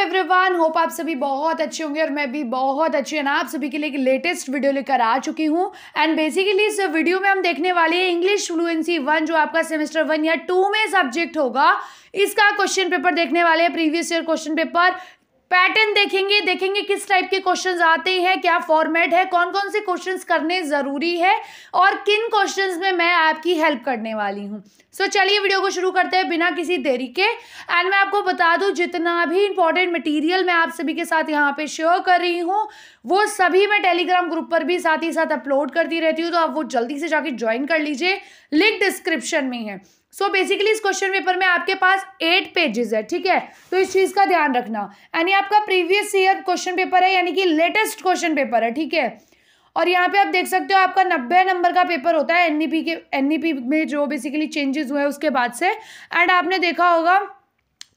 Everyone, hope आप सभी बहुत अच्छे होंगे और मैं भी बहुत अच्छी हूं। आप सभी के लिए एक लेटेस्ट वीडियो लेकर आ चुकी हूं एंड बेसिकली इस वीडियो में हम देखने वाले हैं इंग्लिश फ्लुएंसी 1 जो आपका सेमेस्टर 1 या 2 में सब्जेक्ट होगा। इसका क्वेश्चन पेपर देखने वाले हैं, previous year question paper pattern देखेंगे किस टाइप के क्वेश्चंस आते हैं, क्या फॉर्मेट है, कौन कौन से क्वेश्चंस करने ज़रूरी है और किन क्वेश्चंस में मैं आपकी हेल्प करने वाली हूं। सो चलिए वीडियो को शुरू करते हैं बिना किसी देरी के। एंड मैं आपको बता दूं, जितना भी इंपॉर्टेंट मटेरियल मैं आप सभी के साथ यहाँ पे शेयर कर रही हूँ वो सभी मैं टेलीग्राम ग्रुप पर भी साथ ही साथ अपलोड करती रहती हूँ, तो आप वो जल्दी से जाके ज्वाइन कर लीजिए, लिंक डिस्क्रिप्शन में है। सो बेसिकली इस क्वेश्चन पेपर में आपके पास 8 पेजेस है, ठीक है, तो इस चीज़ का ध्यान रखना। यानी आपका प्रीवियस ईयर क्वेश्चन पेपर है, यानी कि लेटेस्ट क्वेश्चन पेपर है, ठीक है। और यहाँ पे आप देख सकते हो आपका 90 नंबर का पेपर होता है एनईपी में जो बेसिकली चेंजेस हुए उसके बाद से। एंड आपने देखा होगा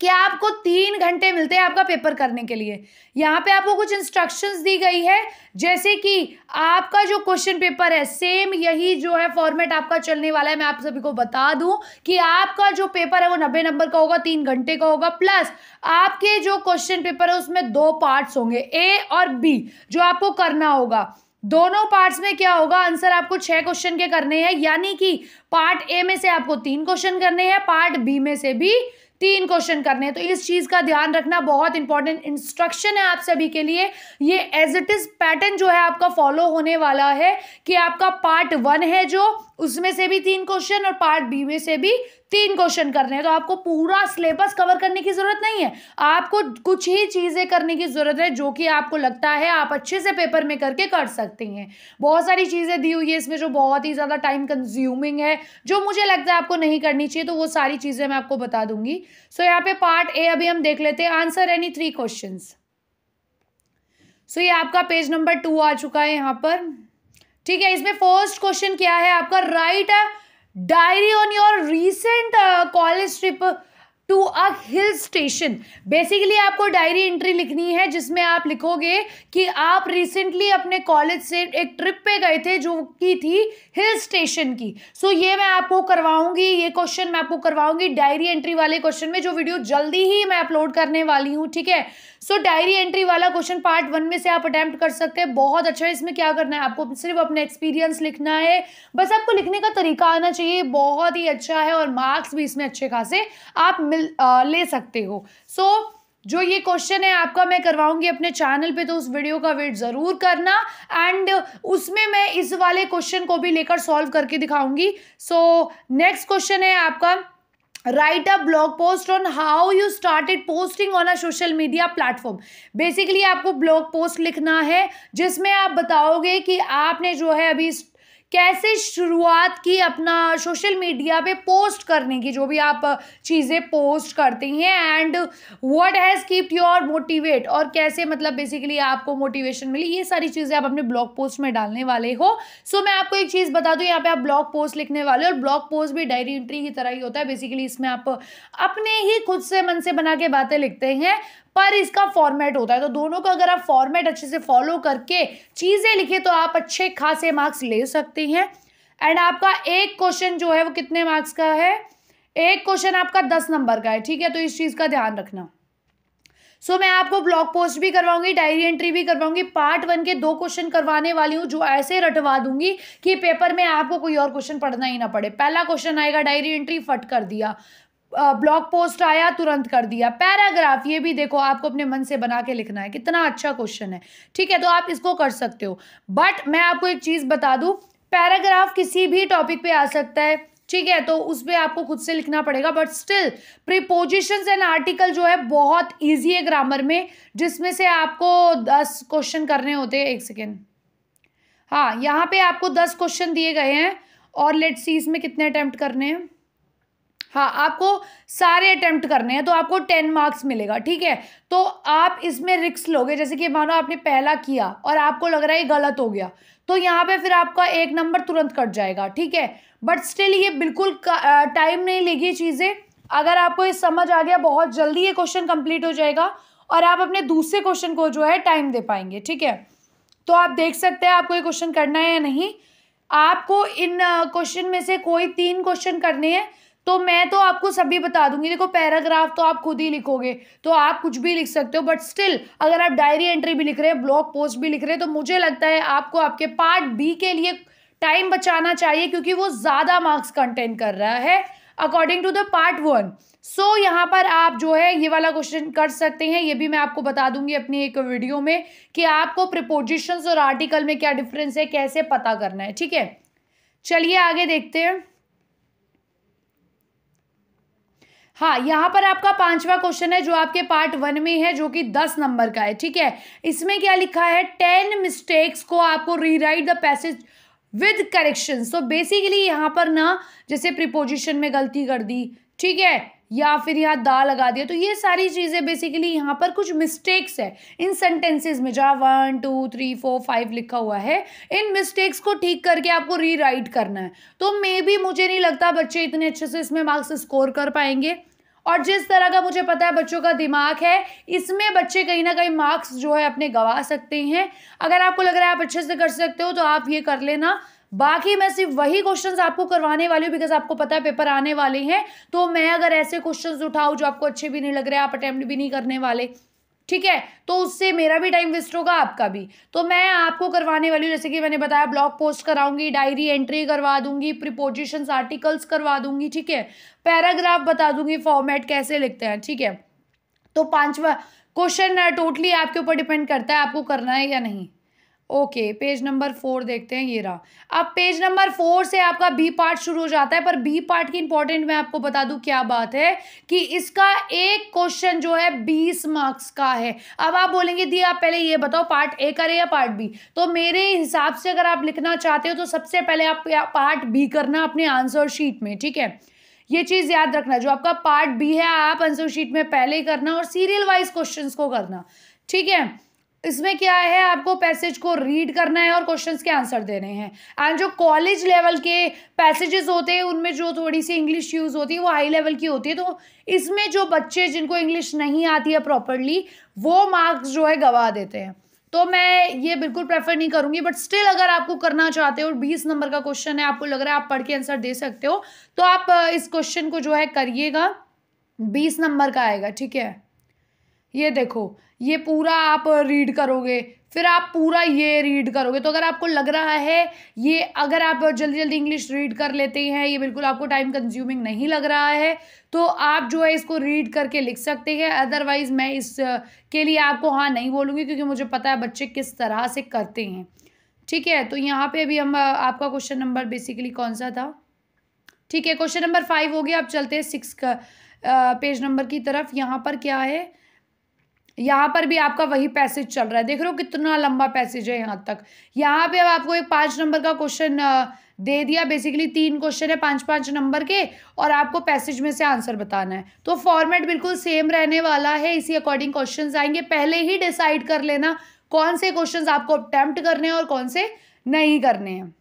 कि आपको 3 घंटे मिलते हैं आपका पेपर करने के लिए। यहाँ पे आपको कुछ इंस्ट्रक्शंस दी गई है, जैसे कि आपका जो क्वेश्चन पेपर है सेम यही जो है फॉर्मेट आपका चलने वाला है। मैं आप सभी को बता दूं कि आपका जो पेपर है वो 90 नंबर का होगा, 3 घंटे का होगा, प्लस आपके जो क्वेश्चन पेपर है उसमें 2 पार्ट्स होंगे, ए और बी, जो आपको करना होगा। दोनों पार्ट्स में क्या होगा, आंसर आपको 6 क्वेश्चन के करने हैं, यानी कि पार्ट ए में से आपको 3 क्वेश्चन करने हैं, पार्ट बी में से भी 3 क्वेश्चन करने हैं। तो इस चीज का ध्यान रखना, बहुत इंपॉर्टेंट इंस्ट्रक्शन है आप सभी के लिए। ये एज इट इज पैटर्न जो है आपका फॉलो होने वाला है कि आपका पार्ट 1 है जो, उसमें से भी 3 क्वेश्चन और पार्ट बी में से भी 3 क्वेश्चन करने हैं। तो आपको पूरा सिलेबस कवर करने की जरूरत नहीं है, आपको कुछ ही चीजें करने की जरूरत है जो कि आपको लगता है आप अच्छे से पेपर में करके कर सकते हैं। बहुत सारी चीजें दी हुई है इसमें जो बहुत ही ज्यादा टाइम कंज्यूमिंग है, जो मुझे लगता है आपको नहीं करनी चाहिए, तो वो सारी चीजें मैं आपको बता दूंगी। सो यहाँ पे पार्ट ए अभी हम देख लेते हैं, आंसर एनी 3 क्वेश्चंस। सो ये आपका पेज नंबर 2 आ चुका है यहाँ पर, ठीक है। इसमें फर्स्ट क्वेश्चन क्या है आपका, write a diary on your recent college trip to a hill station. Basically आपको डायरी एंट्री लिखनी है जिसमें आप लिखोगे कि आप रिसेंटली अपने कॉलेज से एक ट्रिप पे गए थे जो की थी हिल स्टेशन की। सो ये मैं आपको करवाऊंगी, ये क्वेश्चन मैं आपको करवाऊंगी डायरी एंट्री वाले क्वेश्चन में, जो वीडियो जल्दी ही मैं अपलोड करने वाली हूँ, ठीक है। सो डायरी एंट्री वाला क्वेश्चन पार्ट 1 में से आप अटेम्प्ट कर सकते हैं, बहुत अच्छा है। इसमें क्या करना है, आपको सिर्फ अपने एक्सपीरियंस लिखना है, बस आपको लिखने का तरीका आना चाहिए, बहुत ही अच्छा है और मार्क्स भी इसमें अच्छे खासे आप ले सकते हो। सो जो ये क्वेश्चन है आपका मैं करवाऊंगी अपने चैनल पे, तो उस वीडियो का वेट जरूर करना एंड उसमें मैं इस वाले क्वेश्चन को भी लेकर सॉल्व करके दिखाऊंगी। सो नेक्स्ट क्वेश्चन है आपका, write a blog post on how you started posting on a social media platform. Basically आपको ब्लॉग पोस्ट लिखना है जिसमें आप बताओगे कि आपने जो है अभी कैसे शुरुआत की अपना सोशल मीडिया पे पोस्ट करने की, जो भी आप चीज़ें पोस्ट करते हैं, and what has keeped your motivate, और कैसे मतलब बेसिकली आपको मोटिवेशन मिली, ये सारी चीज़ें आप अपने ब्लॉग पोस्ट में डालने वाले हो। सो मैं आपको एक चीज़ बता दूं, यहाँ पे आप ब्लॉग पोस्ट लिखने वाले हो और ब्लॉग पोस्ट भी डायरी एंट्री की तरह ही होता है। बेसिकली इसमें आप अपने ही खुद से मन से बना के बातें लिखते हैं, पर इसका फॉर्मेट होता है, तो दोनों का अगर आप फॉर्मेट अच्छे से फॉलो करके चीज़ें लिखे तो आप अच्छे खासे मार्क्स ले सकते हैं। एंड आपका एक क्वेश्चन जो है वो कितने मार्क्स का है, एक क्वेश्चन आपका 10 नंबर का है, ठीक है, तो इस चीज़ का ध्यान रखना। सो मैं आपको ब्लॉग पोस्ट भी करवाऊंगी, डायरी एंट्री भी करवाऊंगी, पार्ट 1 के 2 क्वेश्चन करवाने वाली हूँ जो ऐसे रटवा दूंगी कि पेपर में आपको कोई और क्वेश्चन पढ़ना ही ना पड़े। पहला क्वेश्चन आएगा डायरी एंट्री, फट कर दिया, ब्लॉग पोस्ट आया तुरंत कर दिया, पैराग्राफ ये भी देखो आपको अपने मन से बना के लिखना है, कितना अच्छा क्वेश्चन है, ठीक है, तो आप इसको कर सकते हो। बट मैं आपको एक चीज़ बता दूं, पैराग्राफ किसी भी टॉपिक पे आ सकता है, ठीक है, तो उस पर आपको खुद से लिखना पड़ेगा, but still prepositions and article जो है बहुत ईजी है ग्रामर में, जिसमें से आपको 10 क्वेश्चन करने होते हैं। एक सेकेंड, हाँ, यहाँ पे आपको 10 क्वेश्चन दिए गए हैं और लेट्स सी इसमें कितने अटेम्प्ट करने हैं। हाँ, आपको सारे अटेम्प्ट करने हैं तो आपको 10 मार्क्स मिलेगा, ठीक है। तो आप इसमें रिस्क लोगे, जैसे कि मानो आपने पहला किया और आपको लग रहा है ये गलत हो गया, तो यहाँ पे फिर आपका 1 नंबर तुरंत कट जाएगा, ठीक है। बट स्टिल ये बिल्कुल टाइम नहीं लेगी चीज़ें, अगर आपको ये समझ आ गया बहुत जल्दी ये क्वेश्चन कंप्लीट हो जाएगा और आप अपने दूसरे क्वेश्चन को जो है टाइम दे पाएंगे, ठीक है। तो आप देख सकते हैं आपको ये क्वेश्चन करना है या नहीं। आपको इन क्वेश्चन में से कोई 3 क्वेश्चन करने हैं, तो मैं तो आपको सभी बता दूंगी। देखो पैराग्राफ तो आप खुद ही लिखोगे तो आप कुछ भी लिख सकते हो, बट स्टिल अगर आप डायरी एंट्री भी लिख रहे हैं, ब्लॉग पोस्ट भी लिख रहे हैं, तो मुझे लगता है आपको आपके पार्ट बी के लिए टाइम बचाना चाहिए, क्योंकि वो ज्यादा मार्क्स कंटेन कर रहा है अकॉर्डिंग टू द पार्ट 1। सो यहाँ पर आप जो है ये वाला क्वेश्चन कर सकते हैं। ये भी मैं आपको बता दूंगी अपनी एक वीडियो में कि आपको प्रीपोजिशंस और आर्टिकल में क्या डिफरेंस है, कैसे पता करना है। ठीक है, चलिए आगे देखते हैं। हाँ, यहाँ पर आपका 5वां क्वेश्चन है जो आपके पार्ट 1 में है, जो कि 10 नंबर का है। ठीक है, इसमें क्या लिखा है, 10 मिस्टेक्स को आपको rewrite the passage with correction. So basically यहाँ पर ना जैसे प्रीपोजिशन में गलती कर दी, ठीक है, या फिर यहाँ दा लगा दिया, तो ये सारी चीजें बेसिकली यहाँ पर कुछ मिस्टेक्स है इन सेंटेंसेस में, जहाँ 1 2 3 4 5 लिखा हुआ है। इन मिस्टेक्स को ठीक करके आपको रीराइट करना है। तो मे बी मुझे नहीं लगता बच्चे इतने अच्छे से इसमें मार्क्स स्कोर कर पाएंगे, और जिस तरह का मुझे पता है बच्चों का दिमाग है, इसमें बच्चे कहीं ना कहीं मार्क्स जो है अपने गंवा सकते हैं। अगर आपको लग रहा है आप अच्छे से कर सकते हो तो आप ये कर लेना। बाकी मैं सिर्फ वही क्वेश्चंस आपको करवाने वाली हूँ, बिकॉज आपको पता है पेपर आने वाले हैं। तो मैं अगर ऐसे क्वेश्चंस उठाऊँ जो आपको अच्छे भी नहीं लग रहे, आप अटेम्प्ट भी नहीं करने वाले, ठीक है, तो उससे मेरा भी टाइम वेस्ट होगा, आपका भी। तो मैं आपको करवाने वाली हूँ, जैसे कि मैंने बताया, ब्लॉग पोस्ट कराऊंगी, डायरी एंट्री करवा दूंगी, प्रीपोजिशंस आर्टिकल्स करवा दूंगी, ठीक है, पैराग्राफ बता दूंगी फॉर्मेट कैसे लिखते हैं। ठीक है, तो 5वां क्वेश्चन टोटली आपके ऊपर डिपेंड करता है आपको करना है या नहीं। ओके, पेज नंबर 4 देखते हैं, ये रहा। अब पेज नंबर 4 से आपका बी पार्ट शुरू हो जाता है, पर बी पार्ट की इंपॉर्टेंट मैं आपको बता दूं क्या बात है कि इसका एक क्वेश्चन जो है 20 मार्क्स का है। अब आप बोलेंगे दी आप पहले ये बताओ पार्ट ए करें या पार्ट बी, तो मेरे हिसाब से अगर आप लिखना चाहते हो तो सबसे पहले आप पार्ट बी करना अपने आंसर शीट में। ठीक है, ये चीज याद रखना, जो आपका पार्ट बी है आप आंसर शीट में पहले करना और सीरियल वाइज क्वेश्चंस को करना। ठीक है, इसमें क्या है, आपको पैसेज को रीड करना है और क्वेश्चंस के आंसर देने हैं। एंड जो कॉलेज लेवल के पैसेजेस होते हैं उनमें जो थोड़ी सी इंग्लिश यूज होती है वो हाई लेवल की होती है, तो इसमें जो बच्चे जिनको इंग्लिश नहीं आती है प्रॉपरली वो मार्क्स जो है गवा देते हैं। तो मैं ये बिल्कुल प्रेफर नहीं करूंगी, बट स्टिल अगर आपको करना चाहते हो और 20 नंबर का क्वेश्चन है, आपको लग रहा है आप पढ़ के आंसर दे सकते हो, तो आप इस क्वेश्चन को जो है करिएगा, 20 नंबर का आएगा। ठीक है, ये देखो, ये पूरा आप रीड करोगे, फिर आप पूरा ये रीड करोगे। तो अगर आपको लग रहा है ये, अगर आप जल्दी जल्दी इंग्लिश रीड कर लेते हैं, ये बिल्कुल आपको टाइम कंज्यूमिंग नहीं लग रहा है, तो आप जो है इसको रीड करके लिख सकते हैं। अदरवाइज मैं इस के लिए आपको हाँ नहीं बोलूँगी, क्योंकि मुझे पता है बच्चे किस तरह से करते हैं। ठीक है, तो यहाँ पे अभी हम आपका क्वेश्चन नंबर बेसिकली कौन सा था, ठीक है, क्वेश्चन नंबर 5 हो गया। अब चलते हैं 6 का पेज नंबर की तरफ। यहाँ पर क्या है, यहाँ पर भी आपका वही पैसेज चल रहा है, देख रहे हो कितना लंबा पैसेज है यहाँ तक। यहाँ पे अब आपको एक 5 नंबर का क्वेश्चन दे दिया, बेसिकली 3 क्वेश्चन है 5-5 नंबर के, और आपको पैसेज में से आंसर बताना है। तो फॉर्मेट बिल्कुल सेम रहने वाला है, इसी अकॉर्डिंग क्वेश्चंस आएंगे। पहले ही डिसाइड कर लेना कौन से क्वेश्चंस आपको अटेम्प्ट करने हैं और कौन से नहीं करने हैं।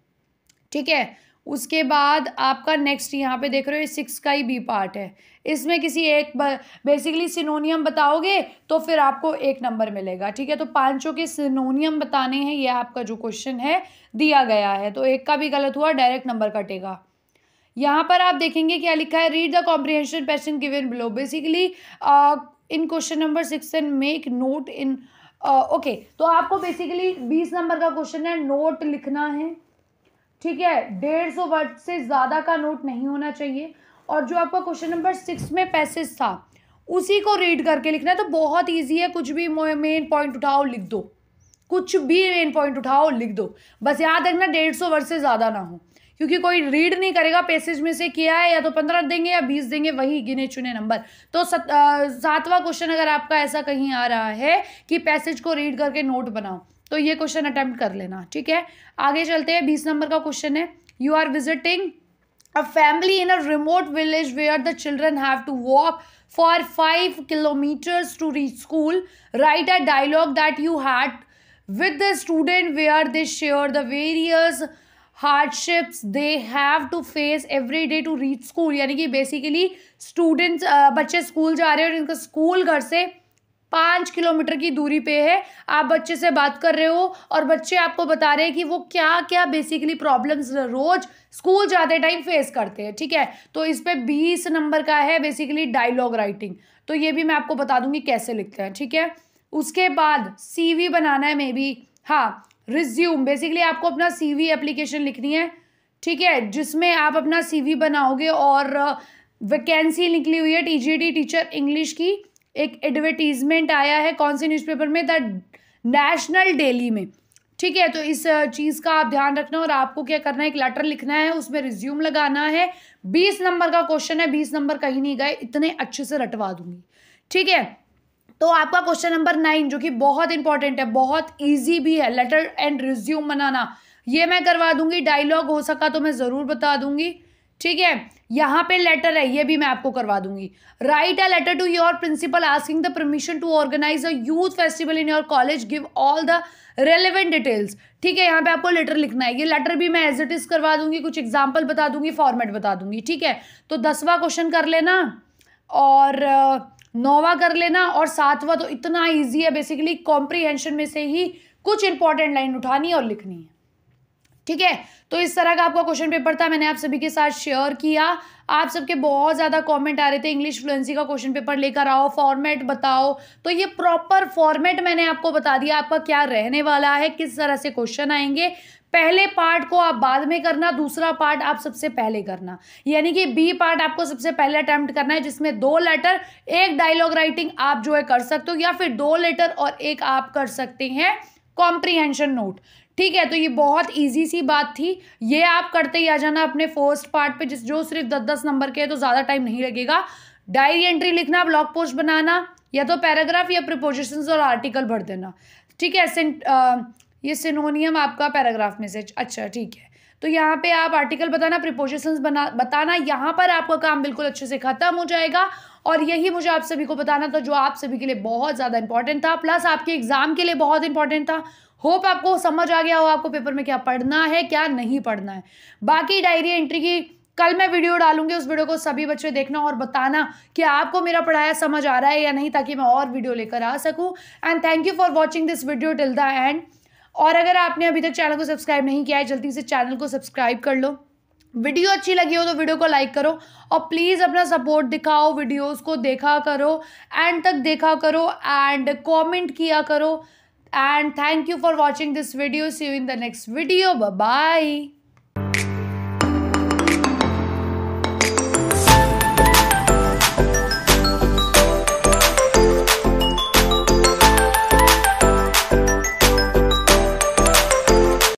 ठीक है, उसके बाद आपका नेक्स्ट यहाँ पे देख रहे हो 6 का ही बी पार्ट है। इसमें किसी एक बेसिकली सिनोनियम बताओगे तो फिर आपको 1 नंबर मिलेगा। ठीक है, तो 5 के सिनोनियम बताने हैं, ये आपका जो क्वेश्चन है दिया गया है, तो 1 का भी गलत हुआ, डायरेक्ट नंबर कटेगा। यहाँ पर आप देखेंगे क्या लिखा है, read the comprehension pattern given below. Basically in question number 6 and make note in okay, तो आपको बेसिकली 20 नंबर का क्वेश्चन है, नोट लिखना है। ठीक है, 150 वर्ड से ज़्यादा का नोट नहीं होना चाहिए, और जो आपका क्वेश्चन नंबर 6 में पैसेज था उसी को रीड करके लिखना है। तो बहुत इजी है, कुछ भी मेन पॉइंट उठाओ लिख दो, कुछ भी मेन पॉइंट उठाओ लिख दो, बस याद रखना 150 वर्ड से ज़्यादा ना हो, क्योंकि कोई रीड नहीं करेगा पैसेज में से किया है, या तो 15 देंगे या 20 देंगे, वही गिने चुने नंबर। तो 7वां क्वेश्चन अगर आपका ऐसा कहीं आ रहा है कि पैसेज को रीड करके नोट बनाओ, तो ये क्वेश्चन अटेम्प्ट कर लेना। ठीक है, आगे चलते हैं। 20 नंबर का क्वेश्चन है, you are visiting a family in a remote village where the children have to walk for 5 kilometres to reach school. Write a dialogue that you had with the student where they share the various hardships they have to face every day to reach school. यानी कि basically students, बच्चे school जा रहे हैं और इनका school घर से 5 किलोमीटर की दूरी पे है। आप बच्चे से बात कर रहे हो और बच्चे आपको बता रहे हैं कि वो क्या क्या बेसिकली प्रॉब्लम्स रोज स्कूल जाते टाइम फेस करते हैं, ठीक है। तो इस पे 20 नंबर का है बेसिकली डायलॉग राइटिंग, तो ये भी मैं आपको बता दूंगी कैसे लिखते हैं, ठीक है। उसके बाद CV बनाना है मे बी, हाँ रिज्यूम, बेसिकली आपको अपना CV एप्लीकेशन लिखनी है, ठीक है, जिसमें आप अपना CV बनाओगे। और वैकेंसी निकली हुई है TGT टीचर इंग्लिश की, एक एडवर्टीजमेंट आया है कौन से न्यूज़पेपर में, द नेशनल डेली में, ठीक है। तो इस चीज़ का आप ध्यान रखना और आपको क्या करना है, एक लेटर लिखना है, उसमें रिज्यूम लगाना है। 20 नंबर का क्वेश्चन है, 20 नंबर कहीं नहीं गए, इतने अच्छे से रटवा दूंगी, ठीक है। तो आपका क्वेश्चन नंबर 9 जो कि बहुत इंपॉर्टेंट है, बहुत ईजी भी है, लेटर एंड रिज्यूम बनाना, ये मैं करवा दूंगी। डायलॉग हो सका तो मैं ज़रूर बता दूंगी, ठीक है। यहाँ पे लेटर है, ये भी मैं आपको करवा दूंगी। Write a letter to your principal asking the permission to organise a youth festival in your college, give all the relevant details, ठीक है। यहाँ पे आपको लेटर लिखना है, ये लेटर भी मैं एज इट इज करवा दूंगी, कुछ एग्जाम्पल बता दूंगी, फॉर्मेट बता दूंगी, ठीक है। तो 10वां क्वेश्चन कर लेना और 9वां कर लेना और 7वां तो इतना ईजी है, बेसिकली कॉम्प्रीहेंशन में से ही कुछ इंपॉर्टेंट लाइन उठानी है और लिखनी है, ठीक है। तो इस तरह का आपका क्वेश्चन पेपर था, मैंने आप सभी के साथ शेयर किया। आप सबके बहुत ज़्यादा कमेंट आ रहे थे इंग्लिश फ्लुएंसी का क्वेश्चन पेपर लेकर आओ, फॉर्मेट बताओ, तो ये प्रॉपर फॉर्मेट मैंने आपको बता दिया आपका क्या रहने वाला है, किस तरह से क्वेश्चन आएंगे। पहले पार्ट को आप बाद में करना, दूसरा पार्ट आप सबसे पहले करना, यानी कि B पार्ट आपको सबसे पहले अटेम्प्ट करना है, जिसमें 2 लेटर 1 डायलॉग राइटिंग आप जो है कर सकते हो, या फिर 2 लेटर और 1 आप कर सकते हैं कॉम्प्रीहेंशन नोट, ठीक है। तो ये बहुत इजी सी बात थी, ये आप करते ही आ जाना अपने फर्स्ट पार्ट पे, जो सिर्फ 10-10 नंबर के है, तो ज़्यादा टाइम नहीं लगेगा। डायरी एंट्री लिखना, ब्लॉग पोस्ट बनाना, या तो पैराग्राफ या प्रीपोजिशंस और आर्टिकल भर देना, ठीक है। ये सिनोनियम आपका पैराग्राफ में से, अच्छा ठीक है। तो यहाँ पे आप आर्टिकल बताना, प्रीपोजिशंस बताना, यहाँ पर आपका काम बिल्कुल अच्छे से खत्म हो जाएगा। और यही मुझे आप सभी को बताना था, जो आप सभी के लिए बहुत ज़्यादा इंपॉर्टेंट था, प्लस आपके एग्जाम के लिए बहुत इंपॉर्टेंट था। होप आपको समझ आ गया हो आपको पेपर में क्या पढ़ना है क्या नहीं पढ़ना है। बाकी डायरी एंट्री की कल मैं वीडियो डालूंगी, उस वीडियो को सभी बच्चे देखना और बताना कि आपको मेरा पढ़ाया समझ आ रहा है या नहीं, ताकि मैं और वीडियो लेकर आ सकूं। And thank you for watching this video till the end. और अगर आपने अभी तक चैनल को सब्सक्राइब नहीं किया है, जल्दी से चैनल को सब्सक्राइब कर लो। वीडियो अच्छी लगी हो तो वीडियो को लाइक करो और प्लीज़ अपना सपोर्ट दिखाओ, वीडियोस को देखा करो, एंड तक देखा करो एंड कमेंट किया करो। And thank you for watching this video, see you in the next video, bye bye.